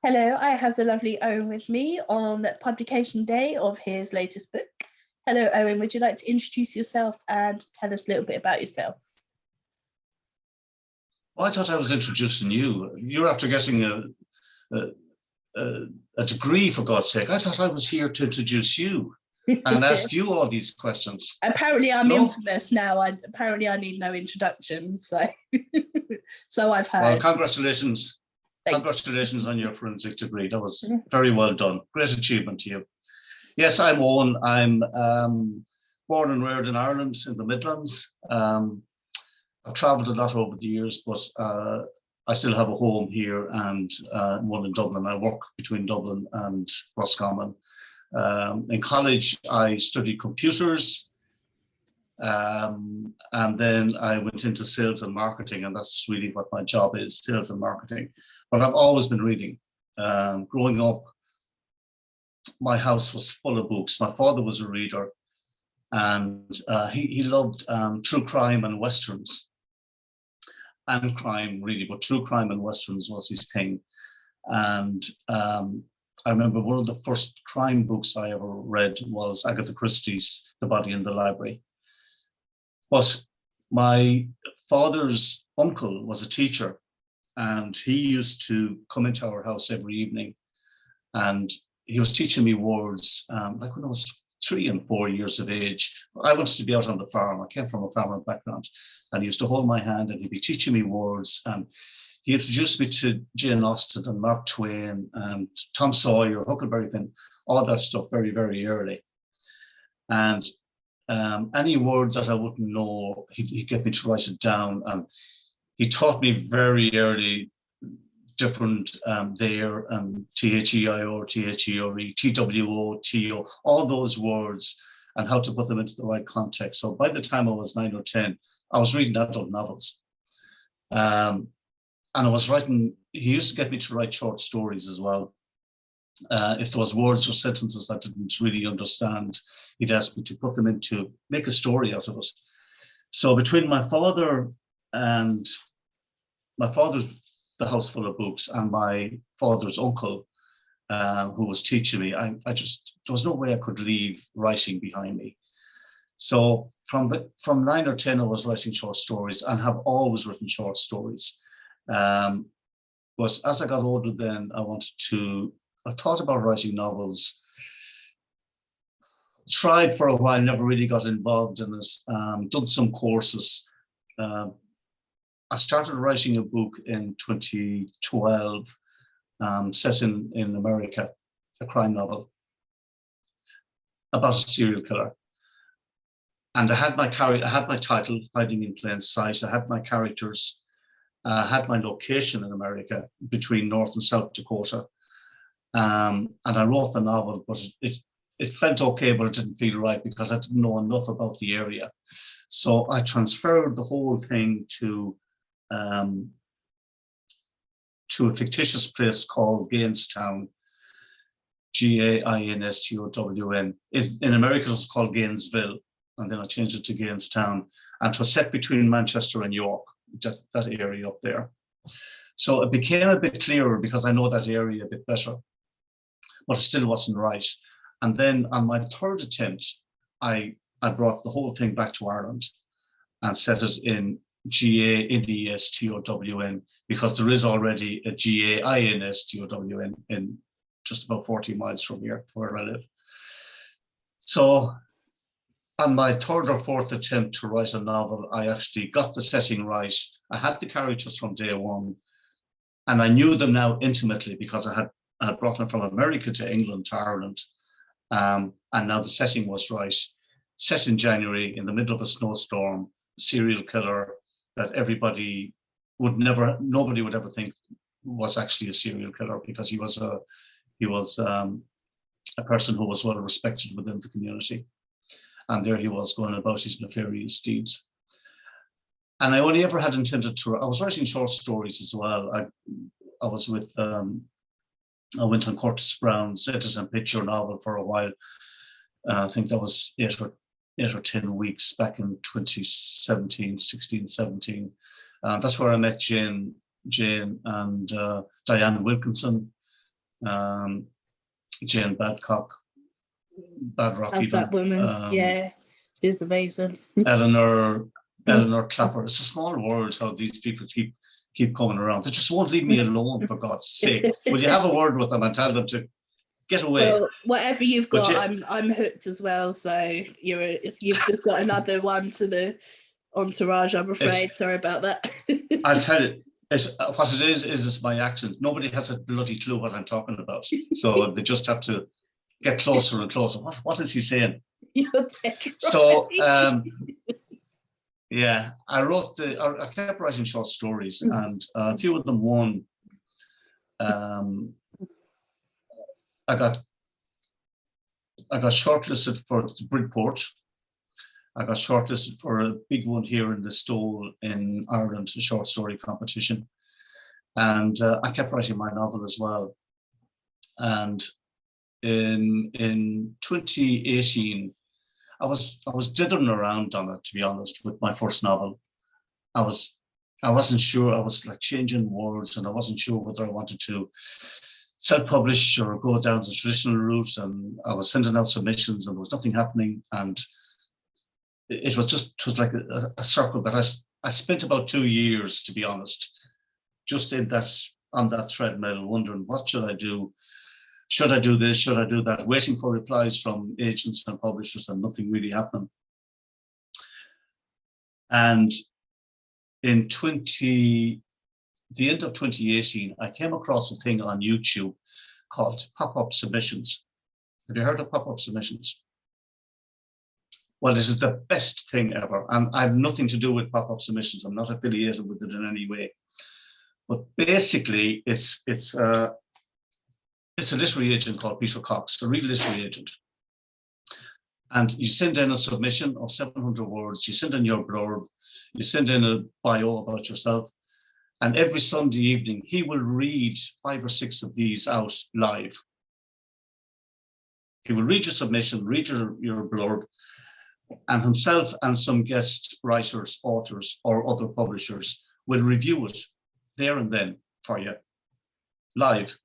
Hello, I have the lovely Eoghan with me on publication day of his latest book. Hello, Eoghan, would you like to introduce yourself and tell us a little bit about yourself? Well, I thought I was introducing you. You're after getting a degree, for God's sake. I thought I was here to introduce you and ask you all these questions. Apparently I'm infamous now. Apparently I need no introduction, so so I've heard. Well, congratulations. Congratulations on your forensic degree. That was very well done. Great achievement to you. Yes, I'm Eoghan. I'm born and reared in Ireland, in the Midlands. I've travelled a lot over the years, but I still have a home here and one in Dublin. I work between Dublin and Roscommon. In college, I studied computers, and then I went into sales and marketing, and that's really what my job is, sales and marketing. But I've always been reading. Growing up, my house was full of books. My father was a reader, and he loved true crime and westerns. And crime, really, but true crime and westerns was his thing. And I remember one of the first crime books I ever read was Agatha Christie's The Body in the Library. But my father's uncle was a teacher, and he used to come into our house every evening, and he was teaching me words like when I was 3 and 4 years of age. I wanted to be out on the farm. I came from a farmer background, and he used to hold my hand and he'd be teaching me words. And he introduced me to Jane Austen and Mark Twain and Tom Sawyer, Huckleberry Finn, all that stuff very, very early. And any words that I wouldn't know, he'd get me to write it down. And he taught me very early different there and THEIO, THEORE, TWO, TO, all those words and how to put them into the right context. So by the time I was 9 or 10, I was reading adult novels. And I was writing, he used to get me to write short stories as well. If there was words or sentences I didn't really understand, he'd ask me to put them into, make a story out of it. So between my father's the house full of books, and my father's uncle, who was teaching me, I just, there was no way I could leave writing behind me. So from 9 or 10, I was writing short stories and have always written short stories. But as I got older then, I thought about writing novels, tried for a while, never really got involved in it, done some courses. I started writing a book in 2012, set in America, a crime novel about a serial killer. And I had my title, Hiding in Plain Sight. I had my characters, I had my location in America between North and South Dakota. And I wrote the novel, but it felt okay, but it didn't feel right because I didn't know enough about the area. So I transferred the whole thing to a fictitious place called Gainestown, Gainstown. In America, it was called Gainesville, and then I changed it to Gainestown, and it was set between Manchester and York, that area up there. So it became a bit clearer because I know that area a bit better, but it still wasn't right. And then on my third attempt, I brought the whole thing back to Ireland and set it in Gainstown, because there is already a Gainstown in just about 40 miles from here, where I live. So on my third or fourth attempt to write a novel, I actually got the setting right. I had the characters from day one, and I knew them now intimately because I had brought them from America to England to Ireland, and now the setting was right. Set in January in the middle of a snowstorm, serial killer that nobody would ever think was actually a serial killer, because he was a person who was well respected within the community. And there he was going about his nefarious deeds. And I only ever had intended to, I was writing short stories as well. I was with, I went on Curtis Brown's edit and picture novel for a while. I think that was 8 or 10 weeks back in 2017, 16, 17. That's where I met Jane and Diane Wilkinson, Jane Badrock Love even. that woman. Yeah, she's amazing. Eleanor Clapper. It's a small world how these people keep coming around. They just won't leave me alone, for God's sake. Will you have a word with them and tell them to get away? Well, whatever you've got, I'm hooked as well. So you've just got another one to the entourage, I'm afraid. Sorry about that. I'll tell you, what it is my accent. Nobody has a bloody clue what I'm talking about. So they just have to get closer and closer. What is he saying? You're dead right. So yeah, I kept writing short stories, and a few of them won. I got shortlisted for the Bridport. I got shortlisted for a big one here in the Stole in Ireland, a short story competition. And I kept writing my novel as well. And in 2018, I was dithering around on it, to be honest, with my first novel. I wasn't sure. I was like changing words, and I wasn't sure whether I wanted to self-publish or go down the traditional route. And I was sending out submissions, and there was nothing happening. And it was like a circle that I spent about 2 years, to be honest, just on that treadmill, wondering what should I do. Should I do this? Should I do that? Waiting for replies from agents and publishers, and nothing really happened. And in the end of 2018, I came across a thing on YouTube called pop-up submissions. Have you heard of pop-up submissions? Well, this is the best thing ever, and I have nothing to do with pop-up submissions. I'm not affiliated with it in any way. But basically, it's a literary agent called Peter Cox, a real literary agent. And you send in a submission of 700 words, you send in your blurb, you send in a bio about yourself, and every Sunday evening, he will read 5 or 6 of these out live. He will read your submission, read your blurb, and himself and some guest writers, authors, or other publishers will review it there and then for you, live,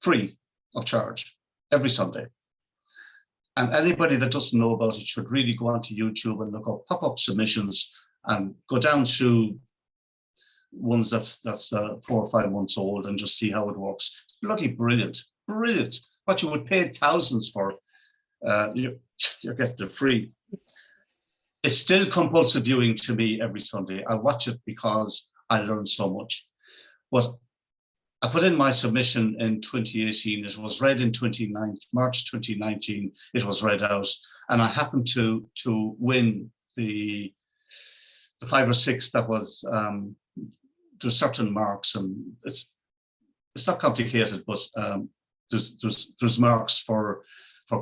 free of charge, every Sunday. And anybody that doesn't know about it should really go onto YouTube and look up pop-up submissions and go down through ones that's 4 or 5 months old and just see how it works. Bloody brilliant, brilliant. What you would pay thousands for, you're getting it free. It's still compulsive viewing to me every Sunday. I watch it because I learn so much. But I put in my submission in 2018. It was read in March 2019. It was read out, and I happened to win the 5 or 6 that was there's certain marks, and it's not complicated, but there's marks for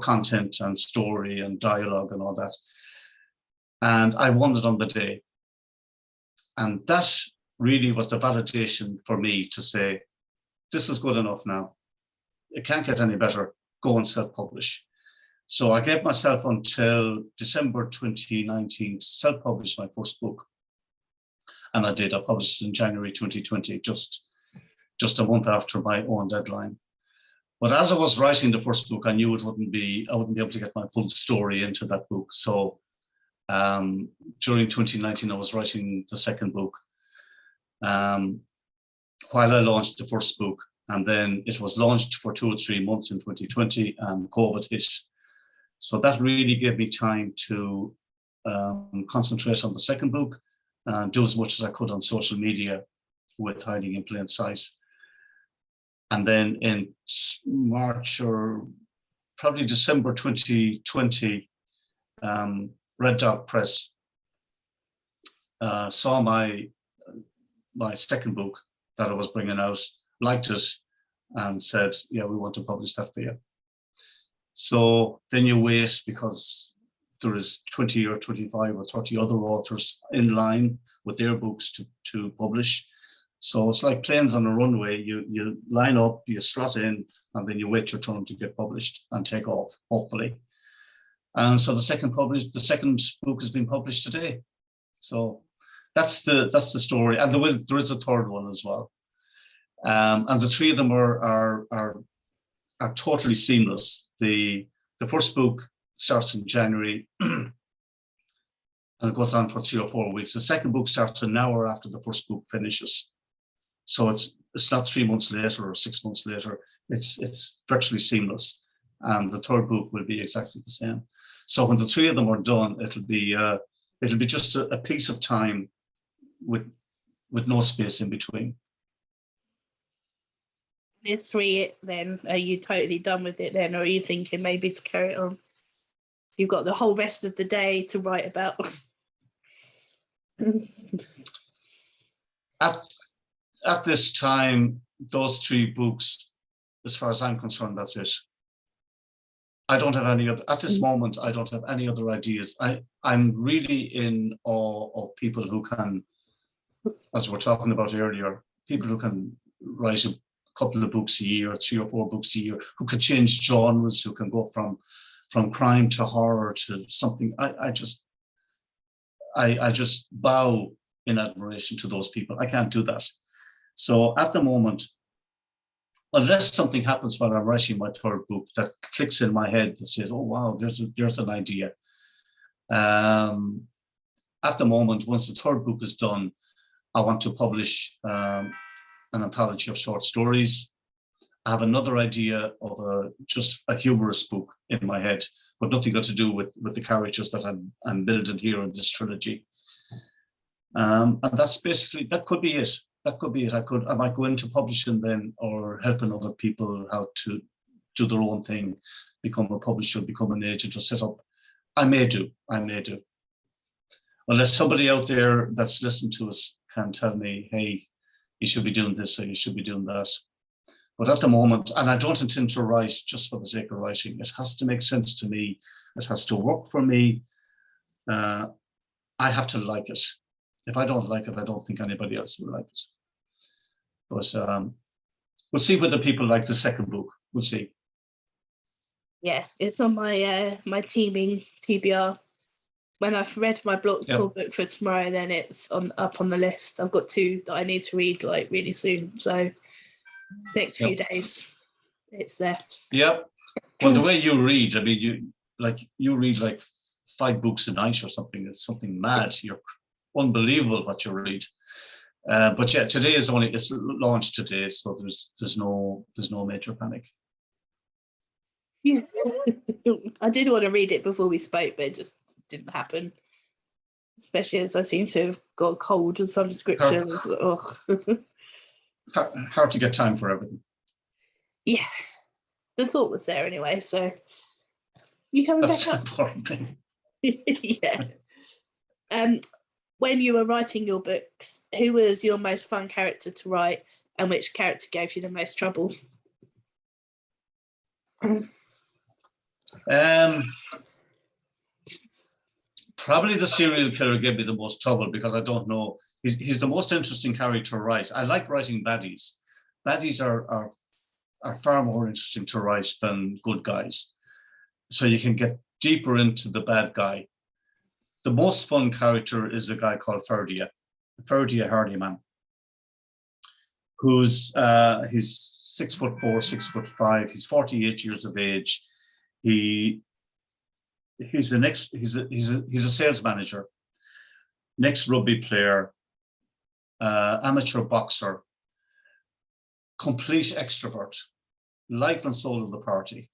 content and story and dialogue and all that. And I won it on the day. And that really was the validation for me to say, this is good enough now. It can't get any better. Go and self-publish. So I gave myself until December 2019 to self-publish my first book. And I did. I published it in January 2020, just a month after my own deadline. But as I was writing the first book, I knew I wouldn't be able to get my full story into that book. So during 2019, I was writing the second book while I launched the first book. And then it was launched for 2 or 3 months in 2020, and COVID hit. So that really gave me time to concentrate on the second book and do as much as I could on social media with Hiding in Plain Sight. And then in March or probably December 2020, Red Dog Press saw my second book that I was bringing out, liked it, and said, yeah, we want to publish that for you. So then you wait, because there is 20 or 25 or 30 other authors in line with their books to publish. So it's like planes on a runway. You line up, you slot in, and then you wait your turn to get published and take off, hopefully. And so the second book has been published today. So that's the story, and there is a third one as well. And the three of them are totally seamless. The first book starts in January and it goes on for 3 or 4 weeks. The second book starts an hour after the first book finishes. So it's not 3 months later or 6 months later. It's virtually seamless. And the third book will be exactly the same. So when the three of them are done, it'll be just a piece of time with no space in between. There's three then. Are you totally done with it then, or are you thinking maybe to carry it on? You've got the whole rest of the day to write about. At this time, those 3 books, as far as I'm concerned, that's it. I don't have any other, at this moment, I don't have any other ideas. I'm really in awe of people who can, as we're talking about earlier, people who can write a couple of books a year, 3 or 4 books a year, who can change genres, who can go from crime to horror to something. I just bow in admiration to those people. I can't do that. So at the moment, unless something happens while I'm writing my third book that clicks in my head that says, oh, wow, there's an idea. At the moment, once the third book is done, I want to publish an anthology of short stories. I have another idea of just a humorous book in my head, but nothing got to do with the characters that I'm building here in this trilogy. And that's basically, that could be it. That could be it. I might go into publishing then, or helping other people how to do their own thing, become a publisher, become an agent, or set up. I may do. Unless somebody out there that's listening to us can tell me, hey, you should be doing this or you should be doing that. But at the moment, and I don't intend to write just for the sake of writing. It has to make sense to me. It has to work for me. I have to like it. If I don't like it, I don't think anybody else will like it. But we'll see whether people like the second book. We'll see. Yeah, it's on my my teaming TBR. When I've read my block tour book for tomorrow, then it's up on the list. I've got 2 that I need to read like really soon. So next few days, it's there. Yep. Well, the way you read, I mean, you read like 5 books a night or something. It's something mad. You're unbelievable what you read. But yeah, today is it's launched today, so there's no major panic. Yeah. I did want to read it before we spoke, but it just didn't happen. Especially as I seem to have got a cold of some description. Hard to get time for everything. Yeah, the thought was there anyway. So you coming back up? Important thing. Yeah. When you were writing your books, who was your most fun character to write, and which character gave you the most trouble? Probably the serial killer gave me the most trouble because I don't know. He's the most interesting character to write. I like writing baddies. Baddies are far more interesting to write than good guys. So you can get deeper into the bad guy. The most fun character is a guy called Ferdia Hardyman, who's he's 6'4", 6'5". He's 48 years of age. He's a sales manager, next rugby player, amateur boxer, complete extrovert, life and soul of the party.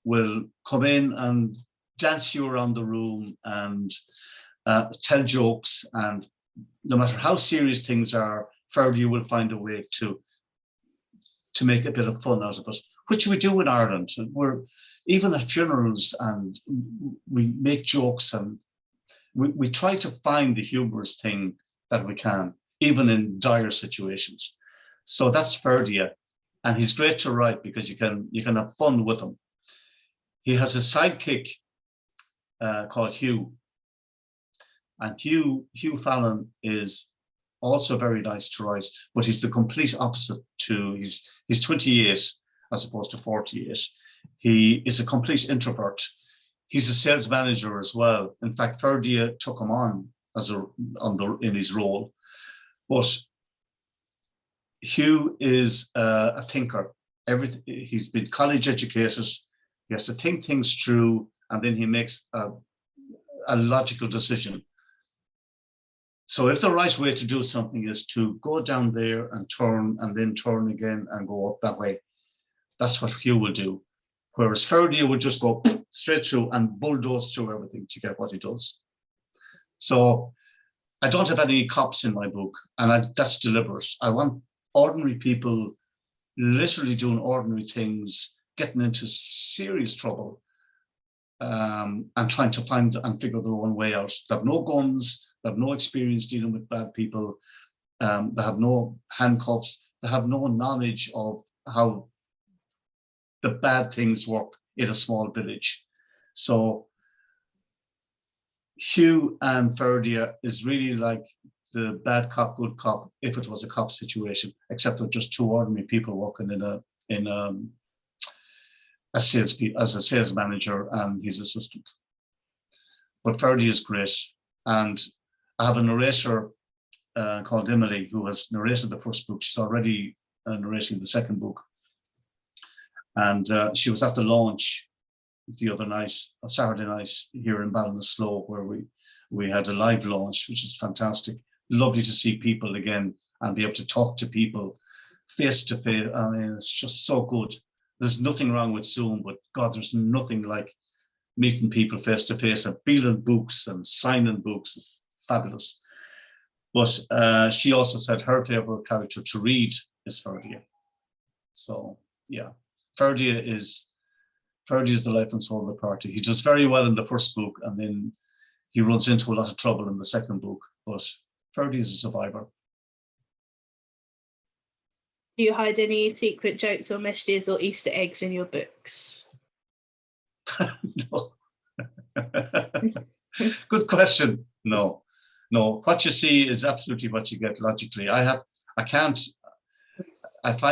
Will come in and dance you around the room and tell jokes, and no matter how serious things are, Ferdy will find a way to make a bit of fun out of it, which we do in Ireland. We're even at funerals, and we make jokes, and we try to find the humorous thing that we can, even in dire situations. So that's Ferdia, and he's great to write because you can have fun with him. He has a sidekick called Hugh, and Hugh Fallon is also very nice to write, but he's the complete opposite to he's 28 as opposed to 48. He is a complete introvert. He's a sales manager as well. In fact, Ferdia took him on in his role. But Hugh is a thinker. He's been college educated. He has to think things through, and then he makes a logical decision. So if the right way to do something is to go down there and then turn again and go up that way, that's what Hugh will do. Whereas Ferdia would just go straight through and bulldoze through everything to get what he does. So I don't have any cops in my book, and that's deliberate. I want ordinary people literally doing ordinary things, getting into serious trouble, and trying to find and figure their own way out. They have no guns, they have no experience dealing with bad people, they have no handcuffs, they have no knowledge of how the bad things work in a small village. So Hugh and Ferdia is really like the bad cop, good cop, if it was a cop situation, except they're just two ordinary people working as a sales manager and his assistant. But Ferdia is great. And I have a narrator called Emily who has narrated the first book. She's already narrating the second book. And she was at the launch the other night, a Saturday night here in Ballinasloe, where we had a live launch, which is fantastic. Lovely to see people again and be able to talk to people face to face. I mean, it's just so good. There's nothing wrong with Zoom, but God, there's nothing like meeting people face to face and feeling books and signing books. It's fabulous. But she also said her favorite character to read is Ferdia. So yeah, Ferdia is the life and soul of the party. He does very well in the first book, and then he runs into a lot of trouble in the second book. But Ferdia is a survivor. Do you hide any secret jokes or messages or Easter eggs in your books? No. Good question. No. What you see is absolutely what you get logically. I find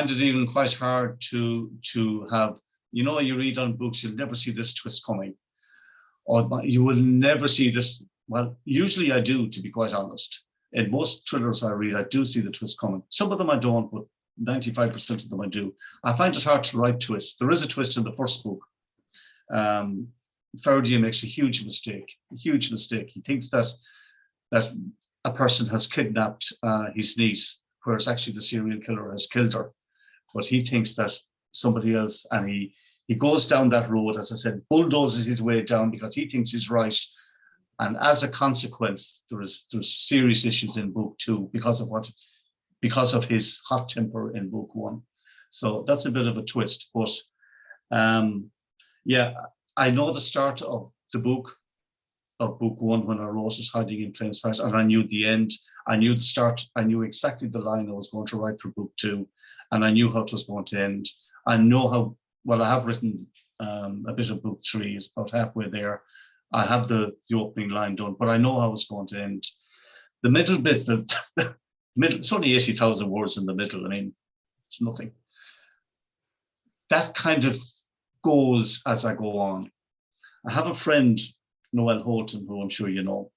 it even quite hard to have, you read on books, you'll never see this twist coming. Or you will never see this. Well, usually I do, to be quite honest. In most thrillers I read, I do see the twist coming. Some of them I don't, but 95% of them I do. I find it hard to write twists. There is a twist in the first book. Ferdia makes a huge mistake. He thinks that a person has kidnapped his niece, whereas actually the serial killer has killed her. But he thinks that somebody else, and he goes down that road, as I said, bulldozes his way down because he thinks he's right. And as a consequence, there's serious issues in book 2 because of his hot temper in book 1. So that's a bit of a twist. But yeah, I know the start of the book, of book 1, when I wrote it, Hiding in Plain Sight, and I knew the end. I knew the start. I knew exactly the line I was going to write for book 2, and I knew how it was going to end. I know how well. I have written a bit of book 3. It's about halfway there. I have the opening line done, but I know how it's going to end. The middle bit, the middle, it's only 80,000 words in the middle. I mean, it's nothing. That kind of goes as I go on. I have a friend, Noelle Holton, who I'm sure you know.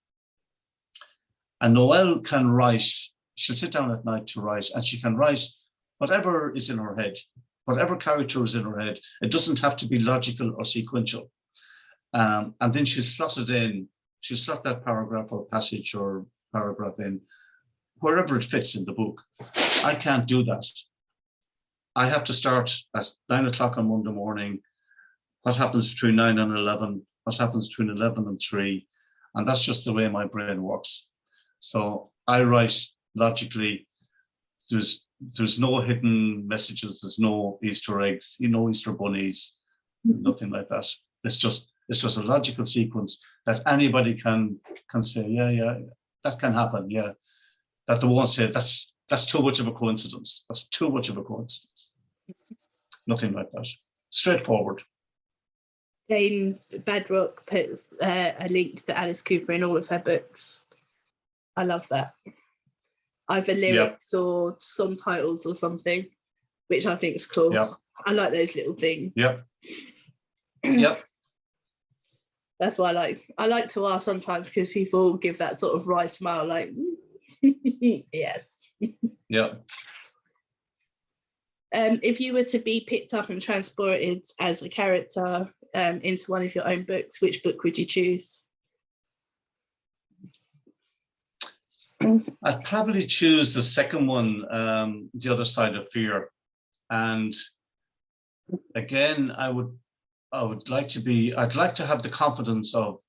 And Noelle can write, she'll sit down at night to write, and she can write whatever is in her head, whatever character is in her head. It doesn't have to be logical or sequential. And then she'll slot it in, she'll slot that paragraph or passage or paragraph in, wherever it fits in the book. I can't do that. I have to start at 9 o'clock on Monday morning. What happens between 9 and 11? What happens between 11 and 3? And that's just the way my brain works. So I write logically. There's no hidden messages. There's no Easter eggs, Easter bunnies, nothing like that. It's just a logical sequence that anybody can say, yeah, that can happen. Yeah, that they won't say that's too much of a coincidence. That's too much of a coincidence. Nothing like that. Straightforward. Jane Bedrock puts a link to Alice Cooper in all of her books. I love that. Either lyrics or song titles or something, which I think is cool. I like those little things. Yep. That's why I like to ask sometimes, because people give that sort of wry smile, like, yes. Yeah. If you were to be picked up and transported as a character into one of your own books, which book would you choose? I'd probably choose the second one, The Other Side of Fear. And again, I'd like to have the confidence of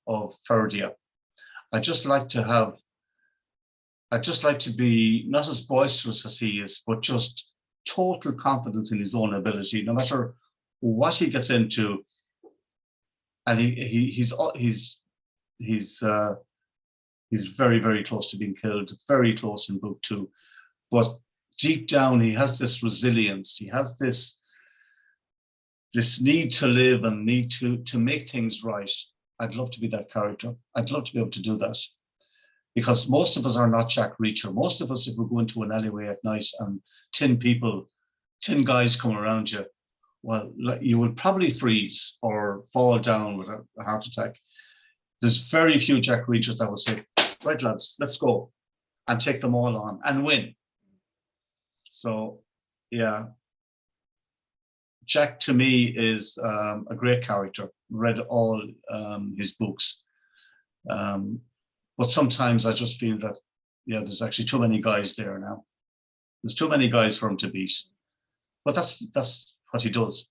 Ferdia. I'd just like to be not as boisterous as he is, but just total confidence in his own ability, no matter what he gets into. And he's very, very close to being killed, very close in book 2. But deep down, he has this resilience. He has this need to live and need to make things right. I'd love to be that character. I'd love to be able to do that. Because most of us are not Jack Reacher. Most of us, if we go into an alleyway at night and 10 guys come around you, well, you will probably freeze or fall down with a heart attack. There's very few Jack Reachers that will say, right, lads, let's go, and take them all on and win. So, yeah. Jack, to me, is a great character. Read all his books. But sometimes I just feel that, there's actually too many guys there now. There's too many guys for him to beat. But that's what he does.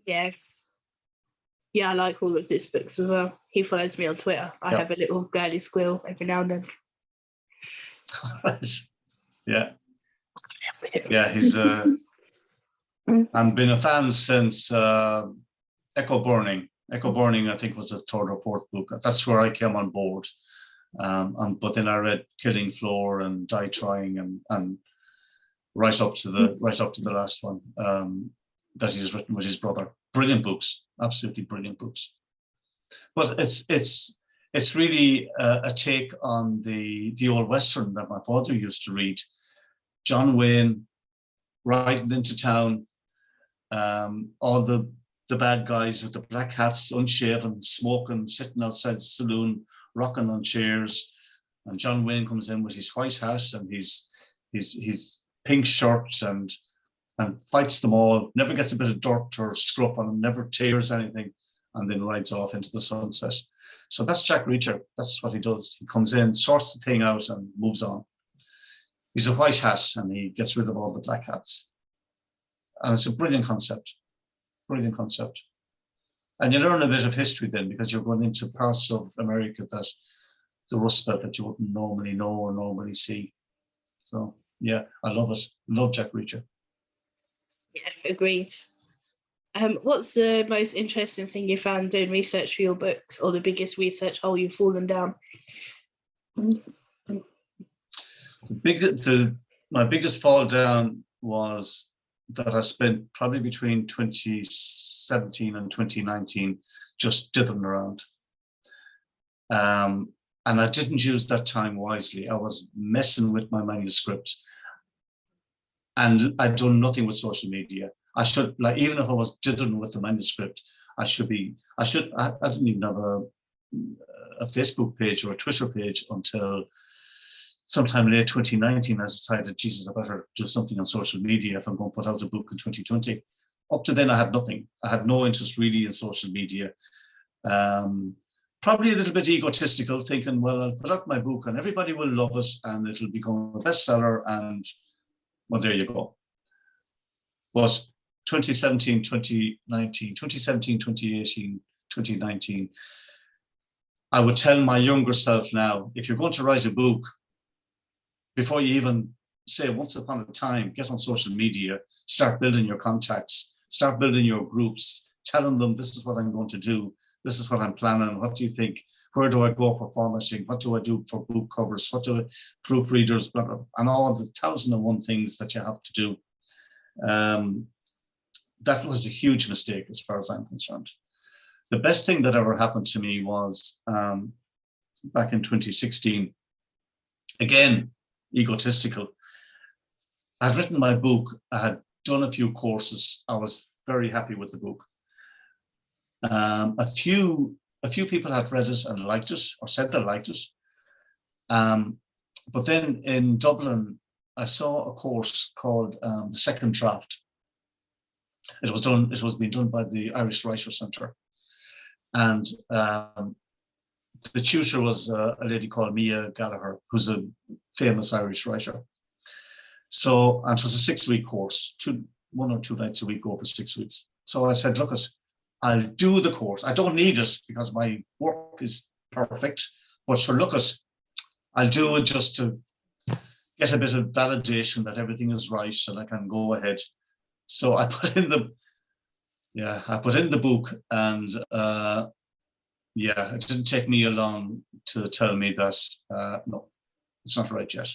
Yeah. Yeah, I like all of his books as well. He follows me on Twitter. I have a little girly squeal every now and then. Yeah. Yeah, he's I've been a fan since Echo Burning. Echo Burning, I think, was the 3rd or 4th book. That's where I came on board. But then I read Killing Floor and Die Trying and right up to the last one that he's written with his brother. Brilliant books, absolutely brilliant books. But it's really a take on the old Western that my father used to read. John Wayne riding into town, all the bad guys with the black hats, unshaven, smoking, sitting outside the saloon, rocking on chairs, and John Wayne comes in with his white hat and his pink shirt and fights them all, never gets a bit of dirt or scruff on him, never tears anything, and then rides off into the sunset. So that's Jack Reacher. That's what he does. He comes in, sorts the thing out, and moves on. He's a white hat, and he gets rid of all the black hats. And it's a brilliant concept. Brilliant concept. And you learn a bit of history then, because you're going into parts of America that the Rust Belt that you wouldn't normally know or normally see. So yeah, I love it. Love Jack Reacher. Yeah, agreed. What's the most interesting thing you found doing research for your books, or the biggest research hole you've fallen down? My biggest fall down was that I spent probably between 2017 and 2019 just dithering around. And I didn't use that time wisely. I was messing with my manuscript, and I'd done nothing with social media. I should, even if I was dithering with the manuscript, I didn't even have a Facebook page or a Twitter page until sometime late 2019. I decided, Jesus, I better do something on social media if I'm going to put out a book in 2020. Up to then, I had nothing. I had no interest really in social media. Probably a little bit egotistical, thinking, well, I'll put out my book and everybody will love it and it'll become a bestseller, and well, there you go. But 2017, 2018, 2019, I would tell my younger self now, if you're going to write a book, before you even say once upon a time, get on social media, start building your contacts, start building your groups, telling them this is what I'm going to do, this is what I'm planning, what do you think, where do I go for formatting, what do I do for book covers, what do proofreaders, blah, blah, and all the 1,001 things that you have to do. That was a huge mistake as far as I'm concerned. The best thing that ever happened to me was back in 2016, again, egotistical. I'd written my book, I had done a few courses, I was very happy with the book. A few people had read it and liked it, or said they liked it. But then in Dublin, I saw a course called the Second Draft. It was being done by the Irish Writers Centre, and the tutor was a lady called Mia Gallagher, who's a famous Irish writer. So, and it was a 6-week course, 1 or 2 nights a week over 6 weeks. So I said, look, I'll do the course. I don't need it because my work is perfect, but sure, look, I'll do it just to get a bit of validation that everything is right and I can go ahead. So I put in the book, and it didn't take me long to tell me that no, it's not right yet.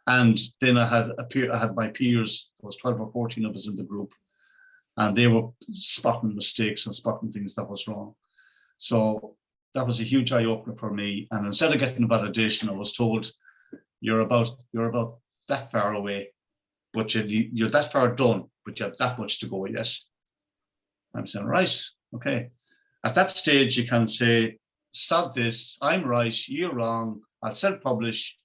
And then I had my peers. There was 12 or 14 of us in the group, and they were spotting mistakes and spotting things that was wrong. So that was a huge eye opener for me. And instead of getting validation, I was told, you're about that far away, but you're that far done, but you have that much to go yet. I'm saying, right, okay. At that stage, you can say, sod this, I'm right, you're wrong, I'll self-publish,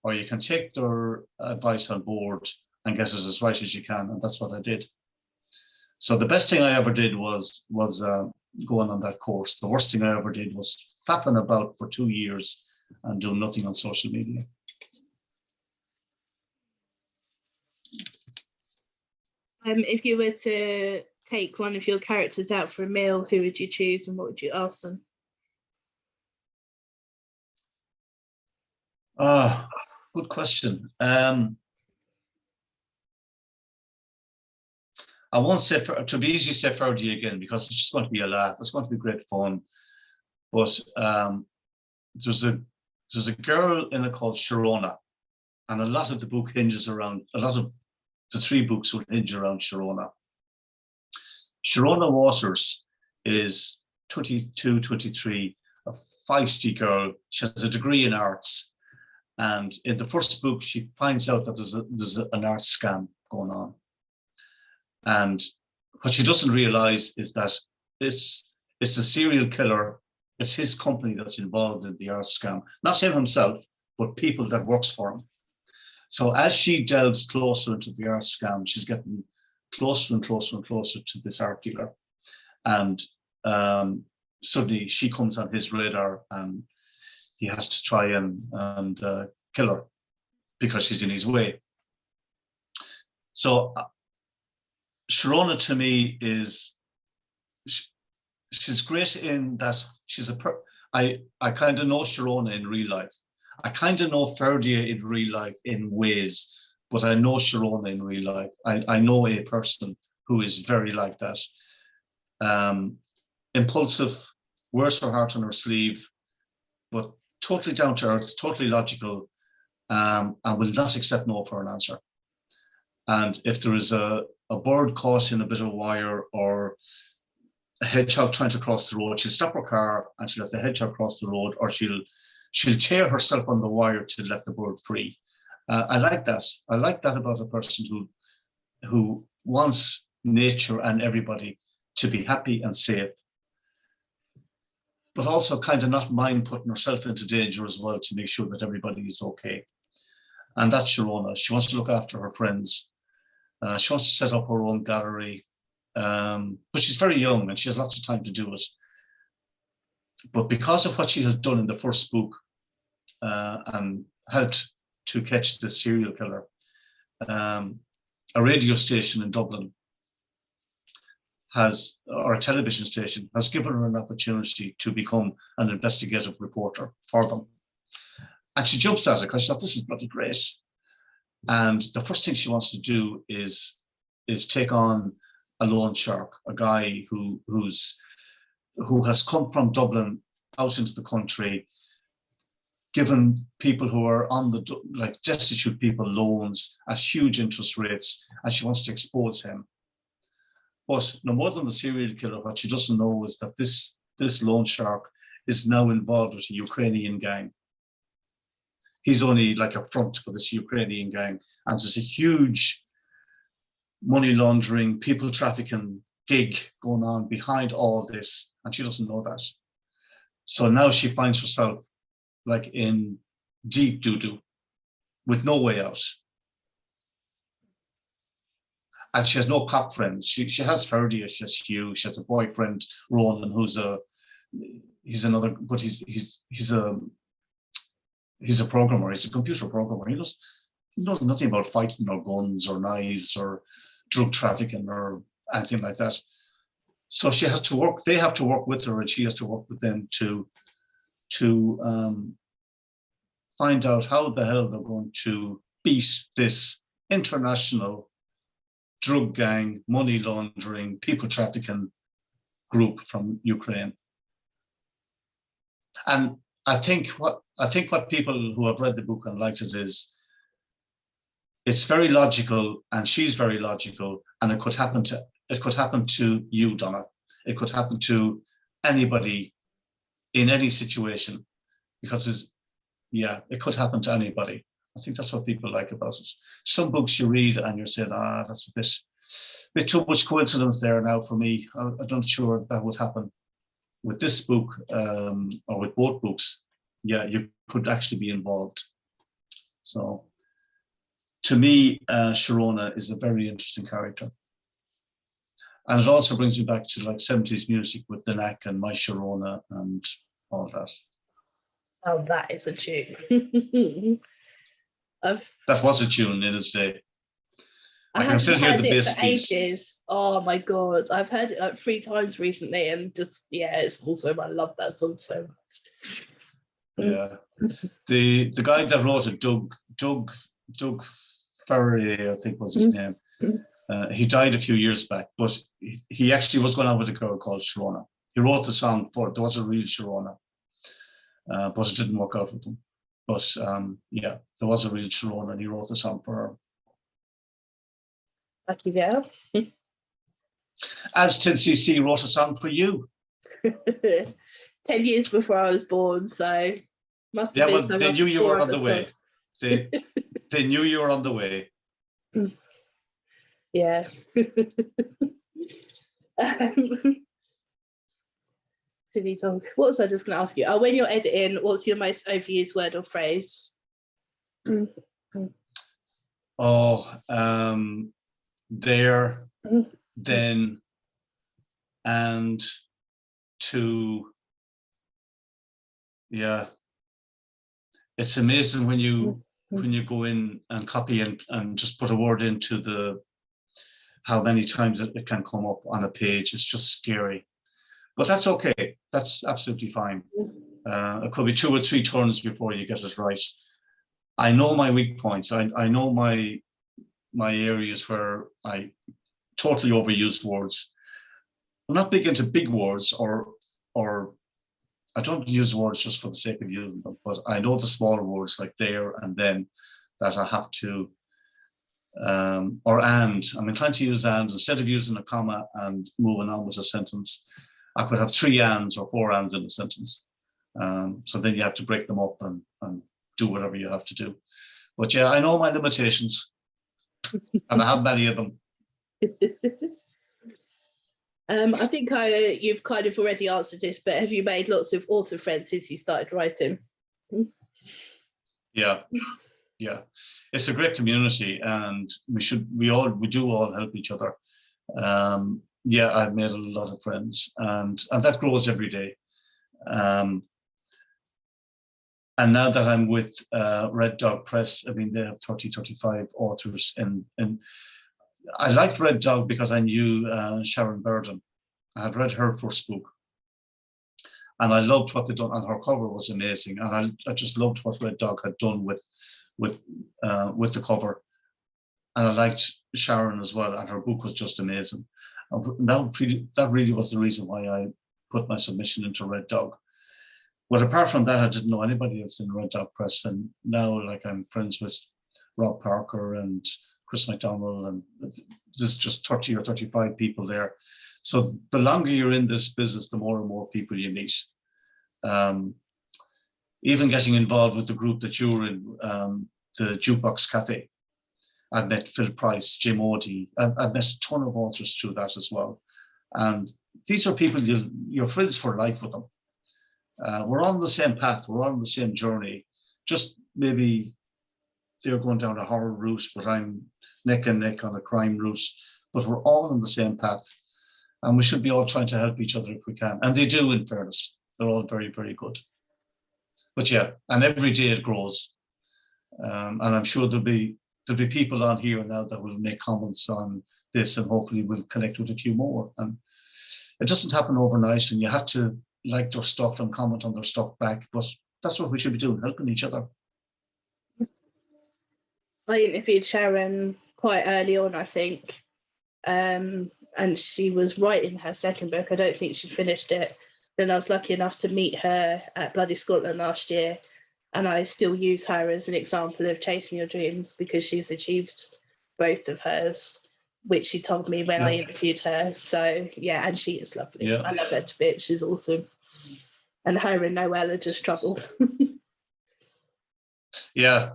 or you can take their advice on board and get it as right as you can, and that's what I did. So the best thing I ever did was going on that course. The worst thing I ever did was faffing about for 2 years and doing nothing on social media. If you were to take one of your characters out for a meal, who would you choose and what would you ask them? Good question. I won't say to be easy, say Eoghan Egan, because it's just going to be a laugh. It's going to be great fun. But there's a girl in it called Sharona, and a lot of the book hinges around, a lot of the 3 books will hinge around Sharona. Sharona Waters is 22, 23, a feisty girl. She has a degree in arts. And in the first book, she finds out that there's an art scam going on. And what she doesn't realize is that it's a serial killer. It's his company that's involved in the art scam. Not him himself, but people that works for him. So as she delves closer into the art scam, she's getting closer and closer and closer to this art dealer. And suddenly she comes on his radar, and he has to try and kill her because she's in his way. So Sharona to me is, she's great in that she's I kind of know Sharona in real life. I kind of know Ferdia in real life in ways, but I know Sharona in real life. I know a person who is very like that. Impulsive, wears her heart on her sleeve, but totally down to earth, totally logical, and will not accept no for an answer. And if there is a bird caught in a bit of wire, or a hedgehog trying to cross the road, she'll stop her car and she'll let the hedgehog cross the road, or she'll tear herself on the wire to let the bird free. I like that. I like that about a person who wants nature and everybody to be happy and safe, but also kind of not mind putting herself into danger as well to make sure that everybody is okay. And that's Sharona. She wants to look after her friends. She wants to set up her own gallery, but she's very young and she has lots of time to do it. But because of what she has done in the first book, and helped to catch the serial killer, a radio station in Dublin or a television station has given her an opportunity to become an investigative reporter for them. And she jumps at it because she thought, this is bloody great. And the first thing she wants to do is take on a loan shark, a guy who has come from Dublin out into the country, given people who are on destitute people loans at huge interest rates, and she wants to expose him. But no more than the serial killer, what she doesn't know is that this loan shark is now involved with a Ukrainian gang. He's only like a front for this Ukrainian gang, and there's a huge money laundering, people trafficking gig going on behind all this, and she doesn't know that. So now she finds herself like in deep doo-doo with no way out. And she has no cop friends. She has Ferdy, she has Hugh, she has a boyfriend, Ronan, he's a programmer, he's a computer programmer. He knows nothing about fighting or guns or knives or drug trafficking or anything like that. So she has to work, they have to work with her, and she has to work with them to find out how the hell they're going to beat this international drug gang, money laundering, people trafficking group from Ukraine. And I think what people who have read the book and liked it is, it's very logical, and she's very logical, and it could happen to you, Donna. It could happen to anybody in any situation, because it could happen to anybody. I think that's what people like about it. Some books you read and you're saying, that's a bit too much coincidence there now for me. I'm not sure that would happen. With this book, or with both books, you could actually be involved. So to me, Sharona is a very interesting character. And it also brings me back to like 70s music with the Knack and My Sharona and all that. Oh, that is a tune. That was a tune in its day. I haven't heard it for ages. Oh my God. I've heard it like 3 times recently, and just, it's awesome. I love that song so much. Yeah. The guy that wrote it, Doug Ferrier, I think was his name. He died a few years back, but he actually was going out with a girl called Sharona. He wrote the song for it. There was a real Sharona, but it didn't work out with him. But there was a real Sharona, and he wrote the song for her. Lucky girl. As Tin CC wrote a song for you. 10 years before I was born, so must have been they knew you were on the way. They knew you were on the way. Yeah. What was I just going to ask you? When you're editing, what's your most overused word or phrase? There, then, and, to. Yeah, it's amazing when you go in and copy and just put a word into how many times it can come up on a page. It's just scary, but that's okay. That's absolutely fine. It could be 2 or 3 turns before you get it right. I know my weak points. I know my areas where I totally overuse words. I'm not big into big words, or I don't use words just for the sake of using them, but I know the smaller words like there and then that I have to, or and. I'm inclined to use and instead of using a comma and moving on with a sentence. I could have 3 ands or 4 ands in a sentence. So then you have to break them up and do whatever you have to do. But yeah, I know my limitations, and I have many of them. I think you've kind of already answered this, but have you made lots of author friends since you started writing? Yeah. It's a great community, and we do all help each other. I've made a lot of friends, and that grows every day. And now that I'm with Red Dog Press, I mean, they have 35 authors, and I liked Red Dog because I knew Sharon Burden. I had read her first book, and I loved what they'd done, and her cover was amazing. And I just loved what Red Dog had done with the cover, and I liked Sharon as well, and her book was just amazing. And that really was the reason why I put my submission into Red Dog. But apart from that, I didn't know anybody else in Red Dog Press, and now like I'm friends with Rob Parker and Chris McDonald, and there's just 30 or 35 people there. So the longer you're in this business, the more and more people you meet. Even getting involved with the group that you were in, the Jukebox Cafe. I've met Phil Price, Jim Odie. I've met a ton of authors through that as well. And these are people you're friends for life with them. We're on the same path, we're on the same journey. Just maybe they're going down a horror route, but I'm neck and neck on a crime route. But we're all on the same path, and we should be all trying to help each other if we can. And they do, in fairness. They're all very, very good. But yeah, and every day it grows. And I'm sure there'll be people on here now that will make comments on this, and hopefully we'll connect with a few more. And it doesn't happen overnight, and you have to like their stuff and comment on their stuff back. But that's what we should be doing, helping each other. I interviewed Sharon quite early on, I think. And she was writing her second book. I don't think she'd finished it. Then I was lucky enough to meet her at Bloody Scotland last year. And I still use her as an example of chasing your dreams, because she's achieved both of hers, which she told me when I interviewed her. So, yeah, and she is lovely. Yeah. I love her to bits. She's awesome. And her and Noelle are just trouble. Yeah.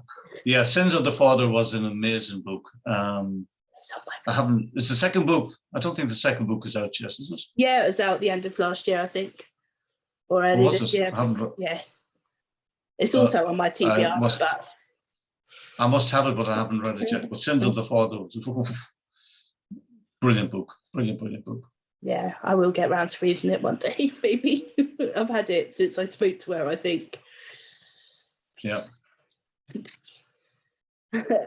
Sins of the Father was an amazing book. It's the second book. I don't think the second book is out yet, is it? Yeah, it was out the end of last year, I think. Or early this year. Yeah. It's also on my TBR, but I must have it, but I haven't read it yet. But Sins of the Father, brilliant book. Brilliant book. Yeah, I will get round to reading it one day, maybe. I've had it since I spoke to her, I think. Yeah.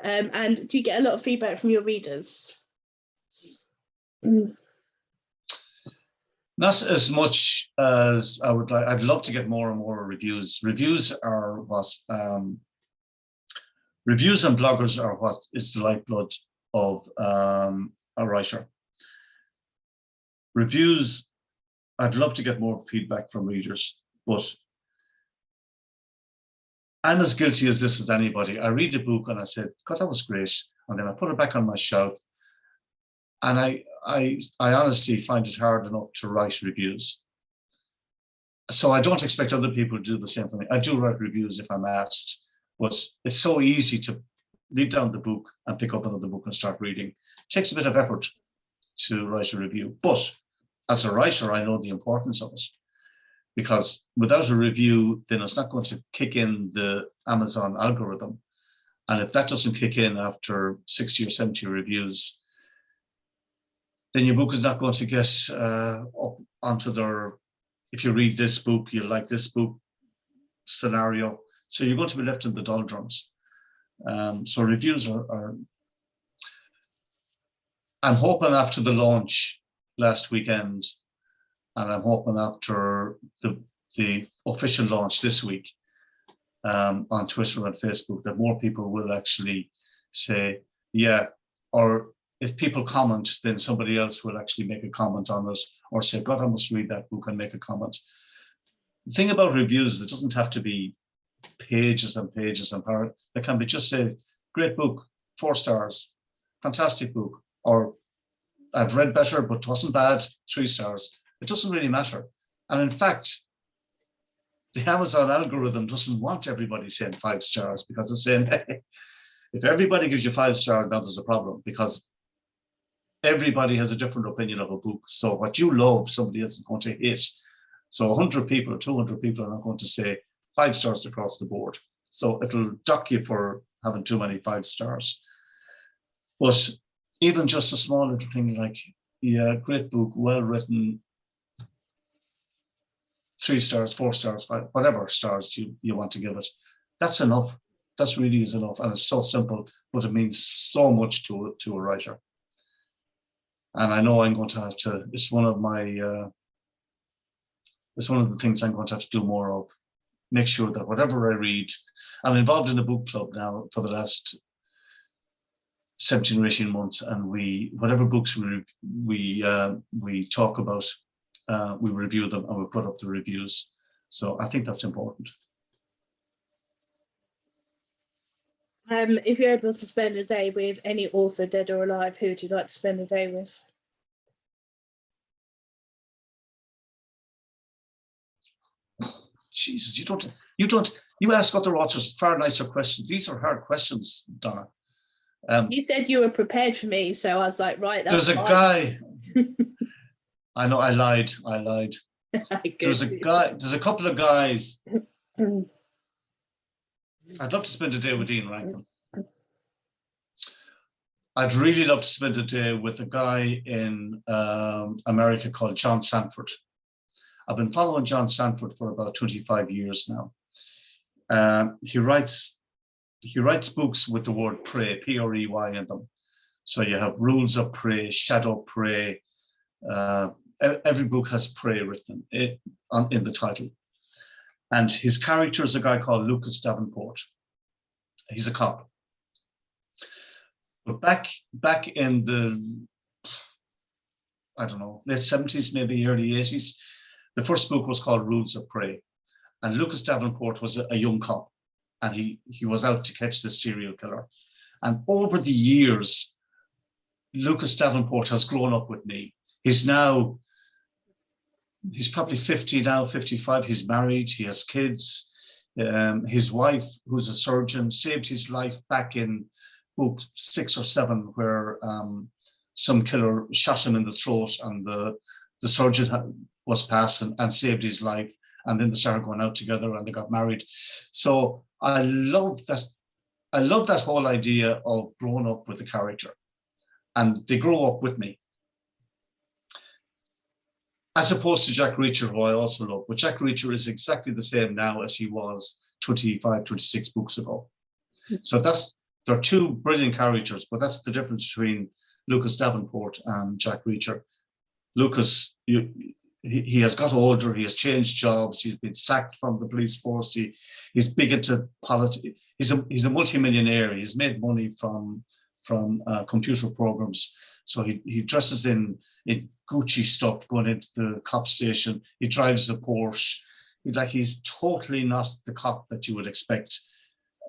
And do you get a lot of feedback from your readers? Not as much as I would like. I'd love to get more and more reviews. Reviews are what reviews and bloggers are what is the lifeblood of a writer. Reviews, I'd love to get more feedback from readers, but I'm as guilty as this as anybody. I read a book and I said, God, that was great. And then I put it back on my shelf. And I honestly find it hard enough to write reviews. So I don't expect other people to do the same for me. I do write reviews if I'm asked, but it's so easy to leave down the book and pick up another book and start reading. It takes a bit of effort to write a review. But as a writer, I know the importance of it. Because without a review, then it's not going to kick in the Amazon algorithm. And if that doesn't kick in after 60 or 70 reviews, then your book is not going to get up onto their, if you read this book, you like this book scenario. So you're going to be left in the doldrums. So reviews are, I'm hoping after the launch last weekend, and I'm hoping after the official launch this week on Twitter and Facebook, that more people will actually say, yeah, or if people comment, then somebody else will actually make a comment on it, or say, God, I must read that book and make a comment. The thing about reviews is it doesn't have to be pages and pages and paragraphs. It can be just say, great book, 4 stars, fantastic book, or I've read better, but it wasn't bad, 3 stars. It doesn't really matter. And in fact, the Amazon algorithm doesn't want everybody saying 5 stars, because it's saying, hey, if everybody gives you 5 stars, now there's a problem, because everybody has a different opinion of a book. So what you love, somebody else is going to hate. So 100 people or 200 people are not going to say 5 stars across the board. So it'll dock you for having too many 5 stars. But even just a small little thing like, yeah, great book, well written, 3 stars, 4 stars, 5, whatever stars you want to give it. That's enough. That really is enough. And it's so simple, but it means so much to a writer. And I know I'm going to have to, it's one of the things I'm going to have to do more of. Make sure that whatever I read, I'm involved in a book club now for the last 17 or 18 months, and whatever books we talk about, we review them and we put up the reviews. So I think that's important. If you're able to spend a day with any author, dead or alive, who would you like to spend a day with? Jesus, you ask other authors far nicer questions. These are hard questions, Donna. You said you were prepared for me, so I was like, right, that's there's a guy. I know I lied. There's a couple of guys. I'd love to spend a day with Ian Rankin. I'd really love to spend a day with a guy in America called John Sanford. I've been following John Sanford for about 25 years now. He writes books with the word prey, P-R-E-Y in them. So you have Rules of Prey, Shadow Prey. Every book has prey written in the title. And his character is a guy called Lucas Davenport. He's a cop. But back in the, I don't know, late 70s, maybe early 80s, the first book was called Rules of Prey. And Lucas Davenport was a young cop, and he was out to catch this serial killer. And over the years, Lucas Davenport has grown up with me. He's probably 50 now, 55. He's married, he has kids. His wife, who's a surgeon, saved his life back in book 6 or 7, where some killer shot him in the throat, and the surgeon was passed and saved his life. And then they started going out together and they got married. So I love that whole idea of growing up with a character, and they grow up with me. As opposed to Jack Reacher, who I also love. But Jack Reacher is exactly the same now as he was 25, 26 books ago. So they're two brilliant characters, but that's the difference between Lucas Davenport and Jack Reacher. Lucas, he has got older, he has changed jobs, he's been sacked from the police force, he's big into politics, he's a multimillionaire, he's made money from computer programs. So he dresses in Gucci stuff going into the cop station, he drives a Porsche, he's totally not the cop that you would expect.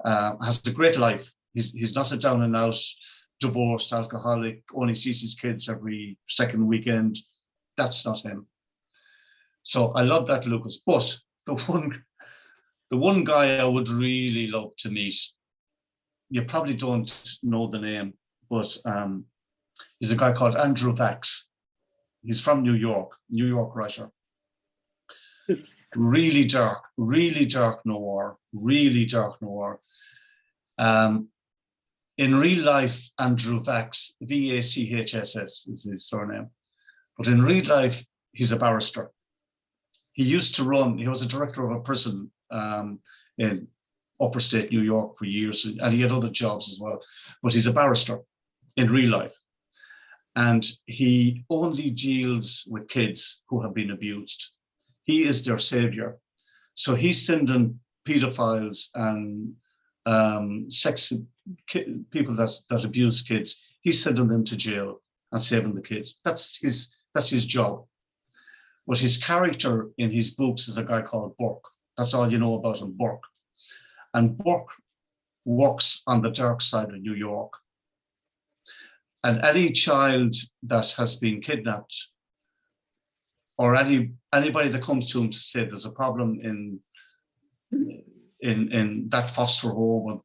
Has a great life. He's not a down and out, divorced, alcoholic, only sees his kids every second weekend. That's not him. So I love that, Lucas. But the one guy I would really love to meet, you probably don't know the name, but he's a guy called Andrew Vax. He's from New York writer. Really dark noir. In real life, Andrew Vax, V-A-C-H-S-S is his surname. But in real life, he's a barrister. He was a director of a prison in upper state New York for years, and he had other jobs as well. But he's a barrister in real life. And he only deals with kids who have been abused. He is their savior. So he's sending pedophiles and people that abuse kids, he's sending them to jail and saving the kids. That's his job. But his character in his books is a guy called Burke. That's all you know about him, Burke. And Burke works on the dark side of New York. And any child that has been kidnapped, or anybody that comes to him to say there's a problem in that foster home,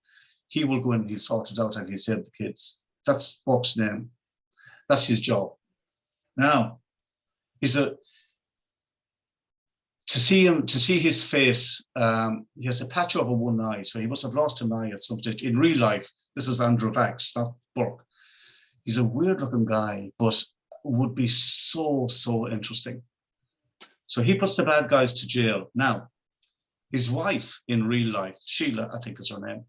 he will go in and he'll sort it out and he'll save the kids. That's Burke's name. That's his job. Now, to see his face, he has a patch over one eye, so he must have lost an eye at some stage. In real life, this is Andrew Vax, not Burke. He's a weird looking guy, but would be so interesting. So he puts the bad guys to jail. Now, his wife in real life, Sheila, I think is her name,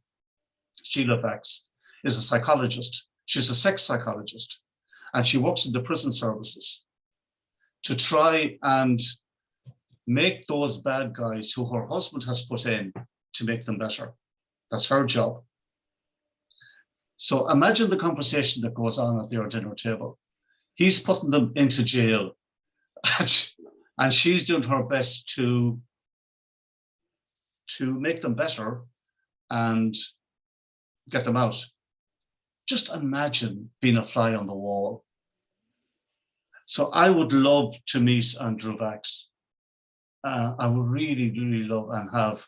Sheila Vax, is a psychologist. She's a sex psychologist, and she works in the prison services to try and make those bad guys who her husband has put in to make them better. That's her job. So imagine the conversation that goes on at their dinner table. He's putting them into jail, and she's doing her best to make them better and get them out. Just imagine being a fly on the wall. So I would love to meet Andrew Vax. I would really love and have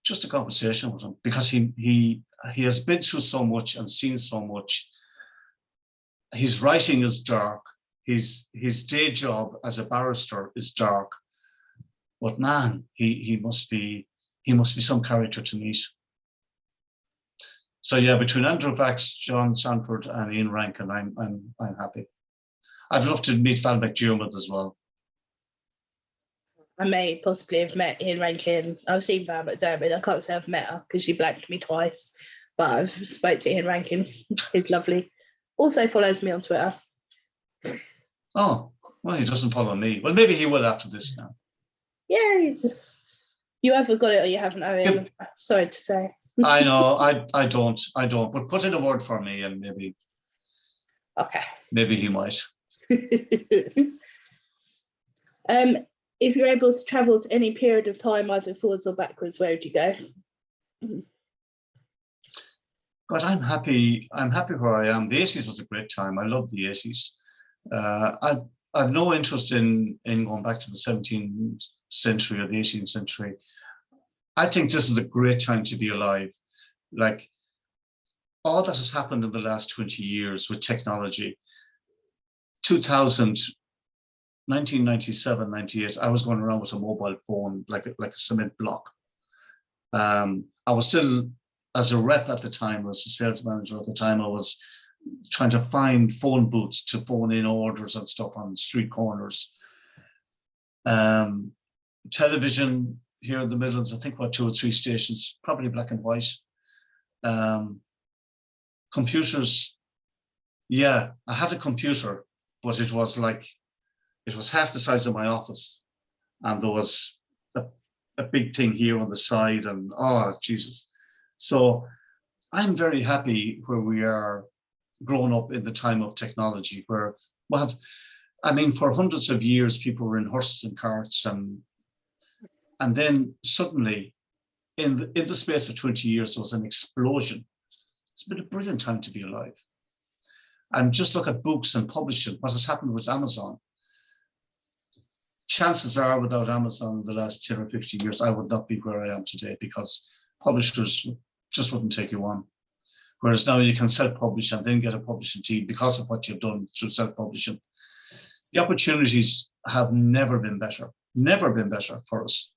just a conversation with him, because he has been through so much and seen so much. His writing is dark. his day job as a barrister is dark, but man, he must be some character to meet. So yeah, between Andrew Vax, John Sanford, and Ian Rankin, I'm happy. I'd love to meet Val McDermott as well. I may possibly have met Ian Rankin. I've seen Val McDermott. I can't say I've met her because she blanked me twice, but I've spoke to Ian Rankin. He's lovely. Also follows me on Twitter. Oh, well, he doesn't follow me. Well, maybe he will after this now. Yeah, he's just, you either got it or you haven't, Owen. Sorry to say. I know, I don't, but put in a word for me and maybe. Okay. Maybe he might. If you're able to travel to any period of time, either forwards or backwards, where would you go? But I'm happy where I am. The 80s was a great time. I love the 80s. I've no interest in going back to the 17th century or the 18th century. I think this is a great time to be alive. Like, all that has happened in the last 20 years with technology. 1997, 98, I was going around with a mobile phone like a cement block. I was still, as a rep at the time, as a sales manager at the time, I was trying to find phone booths to phone in orders and stuff on street corners. Television here in the Midlands, I think about 2 or 3 stations, probably black and white. Computers, yeah, I had a computer, but it was half the size of my office, and there was a big thing here on the side, and oh Jesus. So I'm very happy where we are grown up in the time of technology, where for hundreds of years people were in horses and carts, and then suddenly in the space of 20 years there was an explosion. It's been a brilliant time to be alive. And just look at books and publishing, what has happened with Amazon. Chances are, without Amazon in the last 10 or 15 years, I would not be where I am today, because publishers just wouldn't take you on. Whereas now you can self-publish and then get a publishing team because of what you've done through self-publishing. The opportunities have never been better for us.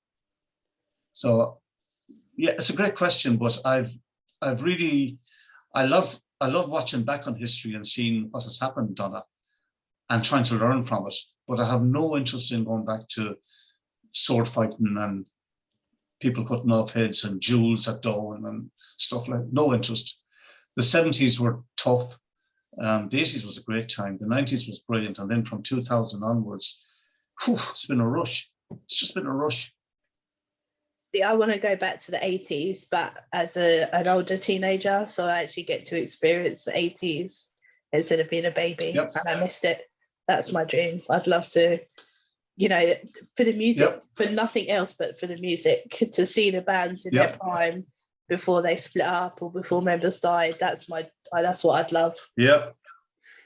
So yeah, it's a great question, but I love watching back on history and seeing what has happened, Donna, and trying to learn from it. But I have no interest in going back to sword fighting and people cutting off heads and jewels at dawn and stuff like that. No interest. The 70s were tough. The 80s was a great time. The 90s was brilliant. And then from 2000 onwards, it's been a rush. It's just been a rush. I want to go back to the 80s, but as an older teenager, so I actually get to experience the 80s instead of being a baby. Yep. And I missed it. That's my dream. I'd love to, for the music, Yep. for nothing else but for the music, to see the bands in their prime before they split up or before members died. That's what I'd love. Yeah,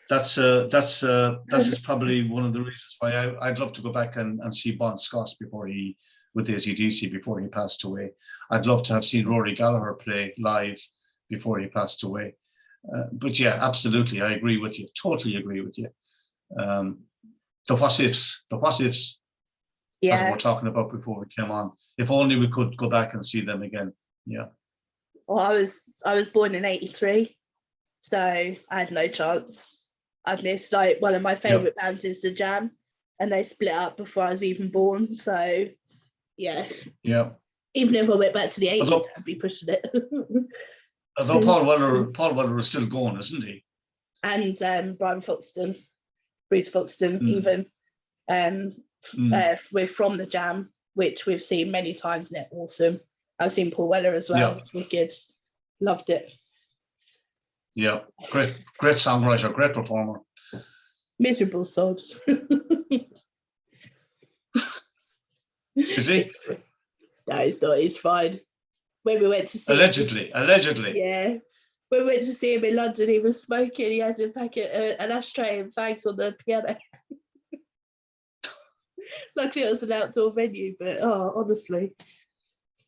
that's probably one of the reasons why I'd love to go back and see Bon Scott with AC/DC before he passed away. I'd love to have seen Rory Gallagher play live before he passed away. But yeah, absolutely, I agree with you. Totally agree with you. The what ifs, as we were talking about before we came on. If only we could go back and see them again. Yeah. Well, I was born in 83, so I had no chance. I've missed one of my favourite bands is The Jam, and they split up before I was even born. So yeah. Even if I went back to the 80s, I'd be pushing it. Although Paul Weller is still going, isn't he? And Bruce Foxton, even. We're from The Jam, which we've seen many times, and they're awesome. I've seen Paul Weller as well. It's wicked. Loved it. Yeah, great songwriter, great performer. Miserable sod. Is he? No, he's not. He's fine. When we went to see Allegedly. Yeah. When we went to see him in London, he was smoking. He had a packet, an ashtray and fags on the piano. Luckily, it was an outdoor venue, but honestly,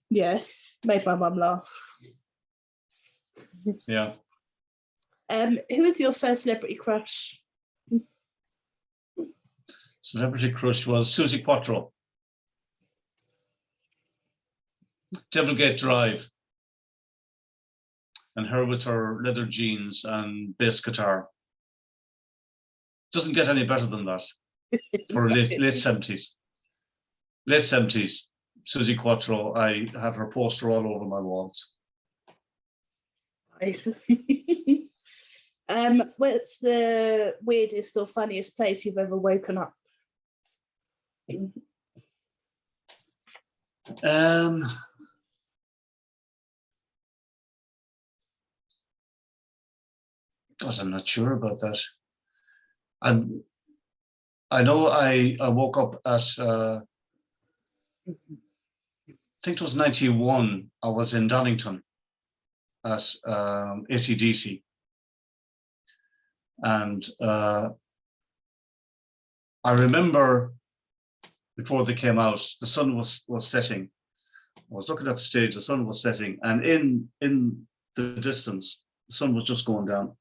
yeah, made my mum laugh. Yeah. Who was your first celebrity crush? Celebrity crush was Susie Quattro. Devilgate Drive. And her with her leather jeans and bass guitar. Doesn't get any better than that for late 70s. Late 70s, Susie Quattro, I had her poster all over my walls. Nice. What's the weirdest or funniest place you've ever woken up? God, I'm not sure about that. I know I woke up at I think it was 91. I was in Donington at AC/DC, and I remember before they came out, the sun was setting. I was looking at the stage, the sun was setting, and in the distance, the sun was just going down.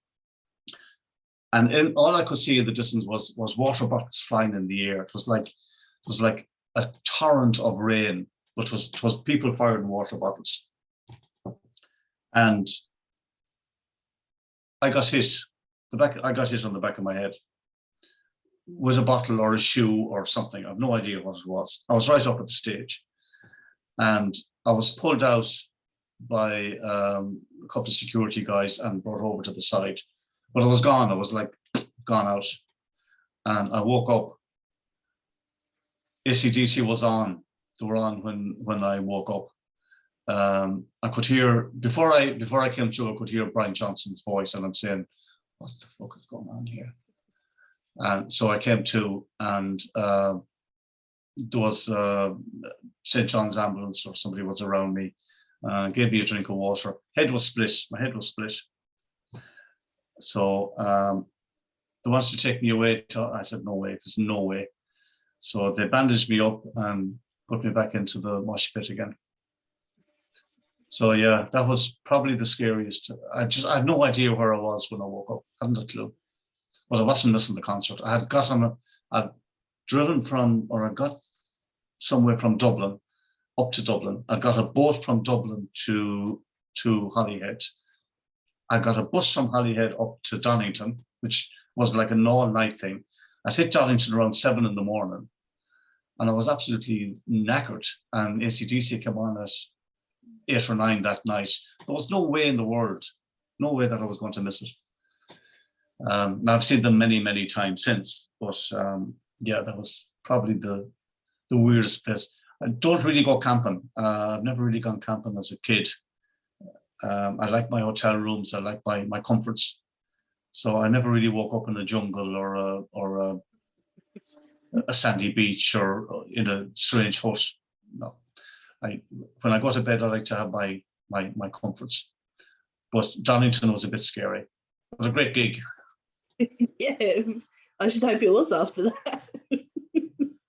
And all I could see in the distance was water bottles flying in the air. It was like a torrent of rain, but it was people firing water bottles. And I got hit. I got hit on the back of my head. Was a bottle or a shoe or something. I have no idea what it was. I was right up at the stage, and I was pulled out by a couple of security guys and brought over to the side. But I was gone. I was like gone out, and I woke up. AC/DC was on. They were on when I woke up. I could hear before I came through. I could hear Brian Johnson's voice, and I'm saying, "What the fuck is going on here?" And so I came to, and there was St. John's ambulance or somebody was around me, gave me a drink of water. Head was split. My head was split. So they wanted to take me away. I said, no way, there's no way. So they bandaged me up and put me back into the mosh pit again. So yeah, that was probably the scariest. I had no idea where I was when I woke up. I hadn't a clue. But I wasn't missing the concert. I'd driven from, or I got somewhere from Dublin up to Dublin. I got a boat from Dublin to Holyhead. I got a bus from Holyhead up to Donington, which was like an all-night thing. I hit Donington around 7 in the morning, and I was absolutely knackered. And AC/DC came on at 8 or 9 that night. There was no way in the world, no way that I was going to miss it. Now I've seen them many, many times since, but yeah, that was probably the weirdest place. I don't really go camping. I've never really gone camping as a kid. I like my hotel rooms. I like my comforts. So I never really woke up in a jungle or a sandy beach or in a strange hut. No, when I go to bed, I like to have my comforts. But Donington was a bit scary. It was a great gig. Yeah, I should hope it was after that.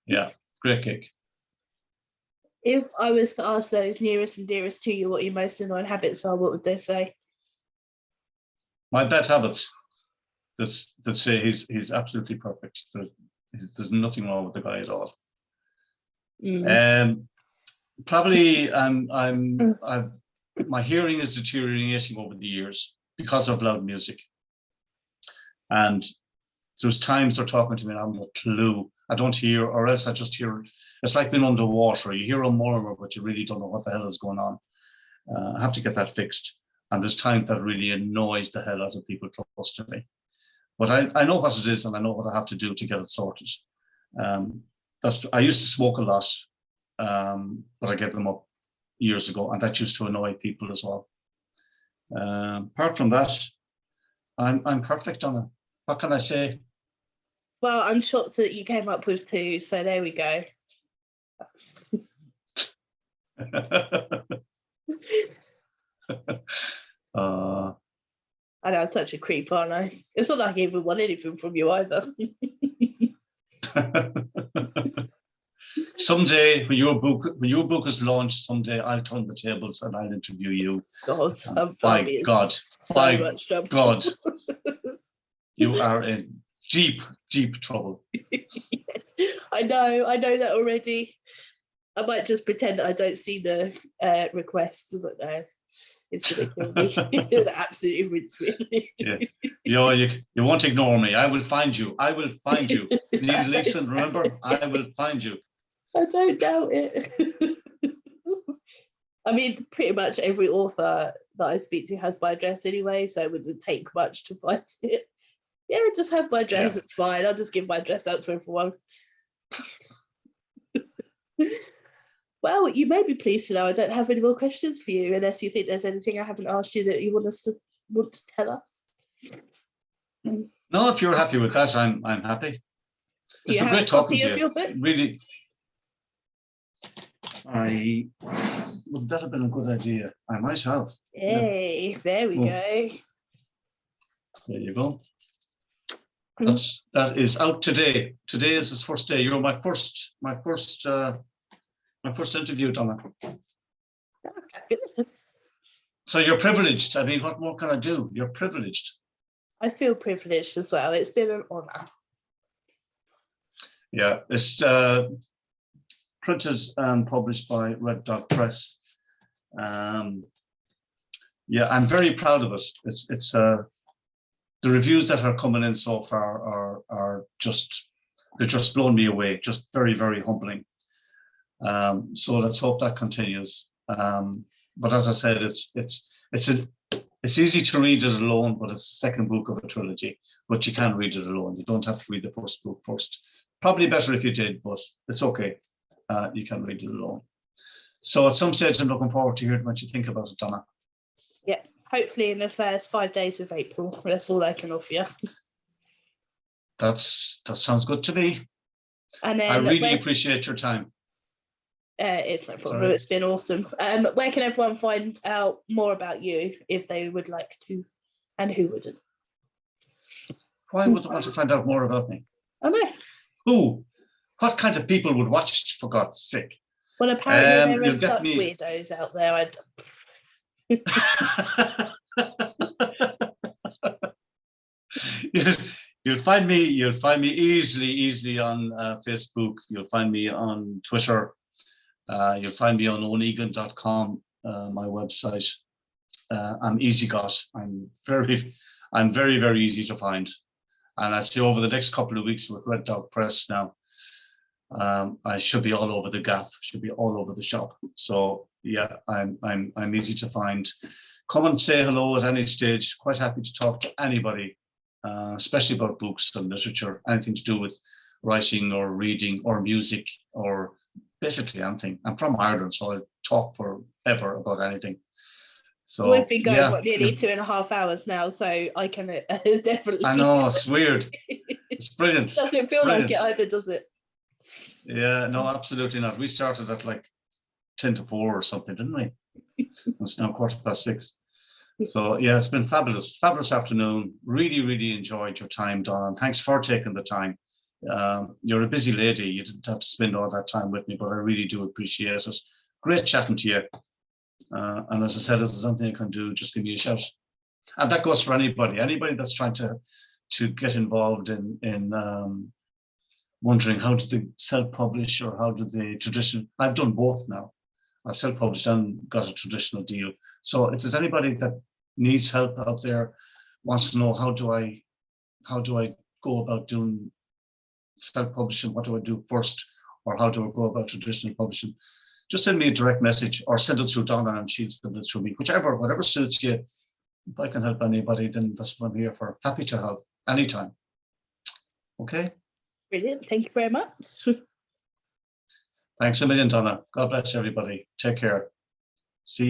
Yeah, great gig. If I was to ask those nearest and dearest to you what your most annoying habits are, what would they say? My bad habits. That say he's absolutely perfect. There's nothing wrong with the guy at all. Probably my hearing is deteriorating over the years because of loud music. And there's times they're talking to me and I haven't a clue. I don't hear, or else I just hear. It's like being underwater. You hear a murmur, but you really don't know what the hell is going on. I have to get that fixed. And there's times that really annoys the hell out of people close to me. But I know what it is, and I know what I have to do to get it sorted. I used to smoke a lot, but I gave them up years ago, and that used to annoy people as well. Apart from that, I'm perfect on it. What can I say? Well, I'm shocked that you came up with 2, so there we go. I know I'm such a creep, aren't I? It's not like I even want anything from you either. Someday, when your book is launched, someday I'll turn the tables and I'll interview you. God, by God, by much trouble. God, you are in deep, deep trouble. I know that already. I might just pretend that I don't see the requests. I don't know. It's going to kill me. It absolutely rinse me. Yeah. You won't ignore me. I will find you. I will find you. Neil Leeson, remember? I will find you. I don't doubt it. I mean, pretty much every author that I speak to has my address anyway, so it wouldn't take much to find it. Yeah, just have my address. Yeah. It's fine. I'll just give my address out to everyone. Well, you may be pleased to know I don't have any more questions for you, unless you think there's anything I haven't asked you that you want to tell us. No, if you're happy with that, I'm happy. It's been great talking to you. Really, would that have been a good idea? I might have. Hey, there we go. There you go. That is out today. Today is his first day. You're my first interview, Donna. So you're privileged. I mean, what more can I do? You're privileged. I feel privileged as well. It's been an honor. Yeah, it's printed and published by Red Dog Press. Yeah, I'm very proud of it. It's the reviews that are coming in so far are just blown me away. Just very, very humbling. So let's hope that continues. But as I said, it's easy to read it alone, but it's the second book of a trilogy. But you can read it alone. You don't have to read the first book first. Probably better if you did, but it's okay. You can read it alone. So at some stage, I'm looking forward to hearing what you think about it, Donna. Yeah, hopefully in the first 5 days of April. That's all I can offer you. That sounds good to me. And then I really appreciate your time. It's no problem. Sorry. It's been awesome. Where can everyone find out more about you if they would like to, and who wouldn't? Why would they want to find out more about me? I know. Who? What kind of people would watch, for God's sake? Well, apparently there are such weirdos out there. You'll find me easily on Facebook. You'll find me on Twitter. You'll find me on eoghanegan.com, my website. I'm easy got. I'm very, very easy to find. And I'd say over the next couple of weeks with Red Dog Press now, I should be all over the gaff, should be all over the shop. So yeah, I'm easy to find. Come and say hello at any stage. Quite happy to talk to anybody, especially about books and literature, anything to do with writing or reading or music or basically anything. I'm from Ireland, so I talk forever about anything. So we've been going nearly 2.5 hours now, so I can definitely. I know, it's weird. It's brilliant. Doesn't feel like it either, does it? Yeah, no, absolutely not. We started at like 10 to 4 or something, didn't we? It's now 6:15. So yeah, it's been fabulous afternoon. Really enjoyed your time, Donna. Thanks for taking the time. You're a busy lady. You didn't have to spend all that time with me, but I really do appreciate it. Great chatting to you. And as I said, if there's something I can do, just give me a shout. And that goes for anybody that's trying to get involved in wondering how do they self-publish or how do they traditional. I've done both now. I've self-published and got a traditional deal. So if there's anybody that needs help out there, wants to know how do I go about doing self-publishing, what do I do first, or how do I go about traditional publishing, just send me a direct message or send it through Donna and she'll send it through me, whatever suits you. If I can help anybody, then that's what I'm here for. Happy to help anytime. Okay. Brilliant. Thank you very much. Thanks a million, Donna. God bless everybody. Take care.